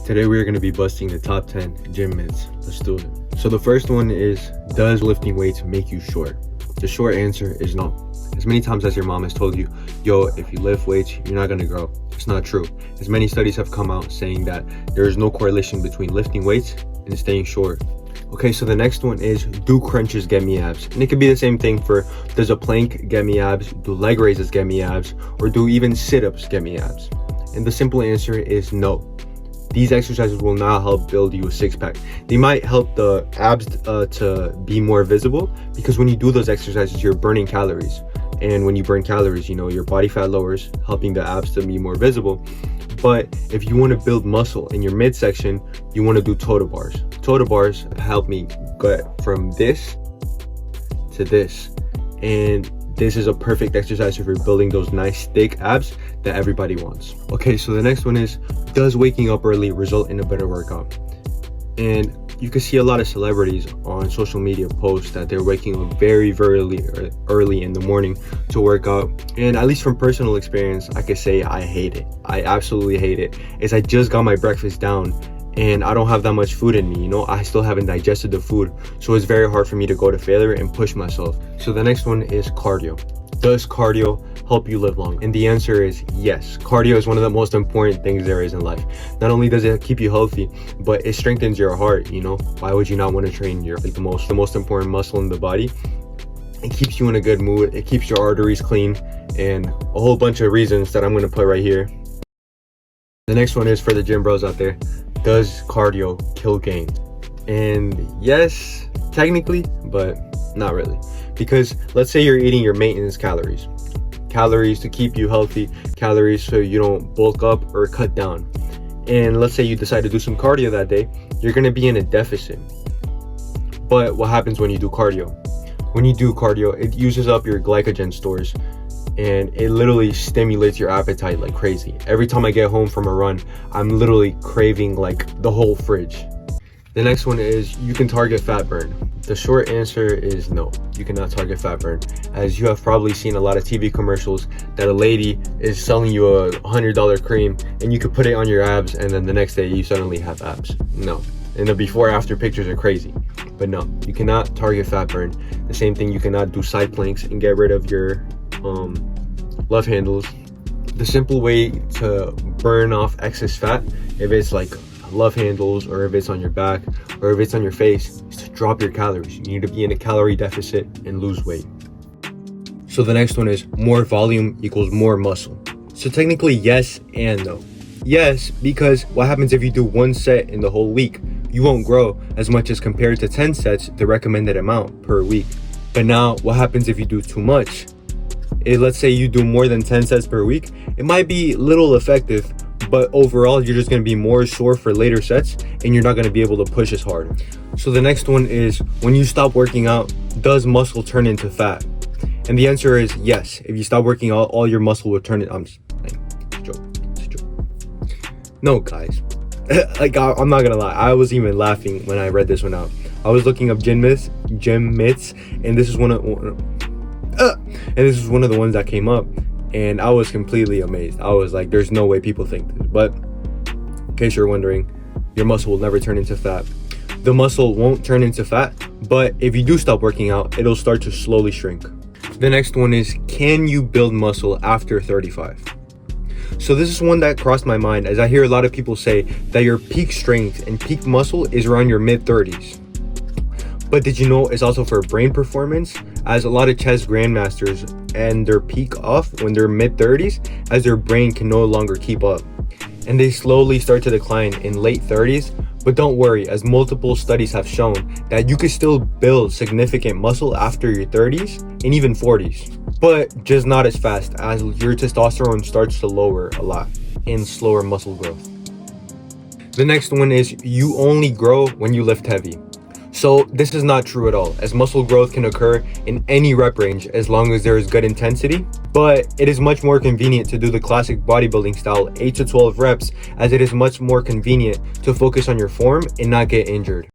Today we're going to be busting the top 10 gym myths. Let's do it. So the first one is, does lifting weights make you short? The short answer is no. As many times as your mom has told you, yo, if you lift weights, you're not going to grow. It's not true. As many studies have come out saying that there is no correlation between lifting weights and staying short. Okay, so the next one is, do crunches get me abs? And it could be the same thing for, does a plank get me abs? Do leg raises get me abs? Or do even sit-ups get me abs? And the simple answer is no. These exercises will not help build you a six-pack. They might help the abs to be more visible, because when you do those exercises, you're burning calories. And when you burn calories, you know, your body fat lowers, helping the abs to be more visible. But if you want to build muscle in your midsection, you want to do toe bars. Toe bars help me get from this to this. And this is a perfect exercise for building those nice thick abs that everybody wants. Okay, so the next one is, does waking up early result in a better workout? And you can see a lot of celebrities on social media post that they're waking up very early in the morning to work out. And at least from personal experience, I could say I hate it. I absolutely hate it. I just got my breakfast down and I don't have that much food in me, you know, I still haven't digested the food. So it's very hard for me to go to failure and push myself. So the next one is cardio. Does cardio help you live long? And the answer is yes. Cardio is one of the most important things there is in life. Not only does it keep you healthy, but it strengthens your heart, you know. Why would you not want to train your the most important muscle in the body? It keeps you in a good mood, it keeps your arteries clean, and a whole bunch of reasons that I'm going to put right here. The next one is for the gym bros out there. Does cardio kill gains? And yes, technically, but not really. Because let's say you're eating your maintenance calories to keep you healthy, calories so you don't bulk up or cut down. And let's say you decide to do some cardio that day, you're going to be in a deficit. But what happens when you do cardio? When you do cardio, it uses up your glycogen stores and it literally stimulates your appetite like crazy. Every time I get home from a run, I'm literally craving like the whole fridge. The next one is, you can target fat burn. The short answer is no, you cannot target fat burn, as you have probably seen a lot of TV commercials that a lady is selling you a $100 cream and you could put it on your abs and then the next day you suddenly have abs. No. And the before after pictures are crazy. But no, you cannot target fat burn. The same thing, you cannot do side planks and get rid of your love handles. The simple way to burn off excess fat, if it's like love handles or if it's on your back or if it's on your face, is to drop your calories. You need to be in a calorie deficit and lose weight. So the next one is, more volume equals more muscle. So technically yes and no. Yes, because what happens if you do one set in the whole week? You won't grow as much as compared to 10 sets, the recommended amount per week. But now what happens if you do too much? Let's say you do more than 10 sets per week, it might be little effective, but overall you're just going to be more sore for later sets and you're not going to be able to push as hard. So the next one is, when you stop working out, does muscle turn into fat? And the answer is yes. If you stop working out, all your muscle will turn it. It's a joke. No, guys. Like, I'm not gonna lie, I was even laughing when I read this one out. I was looking up gym myths, and this is one of the ones that came up, and I was completely amazed. I was like, there's no way people think this. But in case you're wondering, your muscle will never turn into fat. The muscle won't turn into fat, but if you do stop working out, it'll start to slowly shrink. The next one is, can you build muscle after 35? So this is one that crossed my mind, as I hear a lot of people say that your peak strength and peak muscle is around your mid-30s. But did you know it's also for brain performance, as a lot of chess grandmasters end their peak off when they're mid-30s, as their brain can no longer keep up. And they slowly start to decline in late 30s. But don't worry, as multiple studies have shown that you can still build significant muscle after your 30s and even 40s. But just not as fast, as your testosterone starts to lower a lot in slower muscle growth. The next one is, you only grow when you lift heavy. So this is not true at all, as muscle growth can occur in any rep range as long as there is good intensity, but it is much more convenient to do the classic bodybuilding style 8 to 12 reps, as it is much more convenient to focus on your form and not get injured.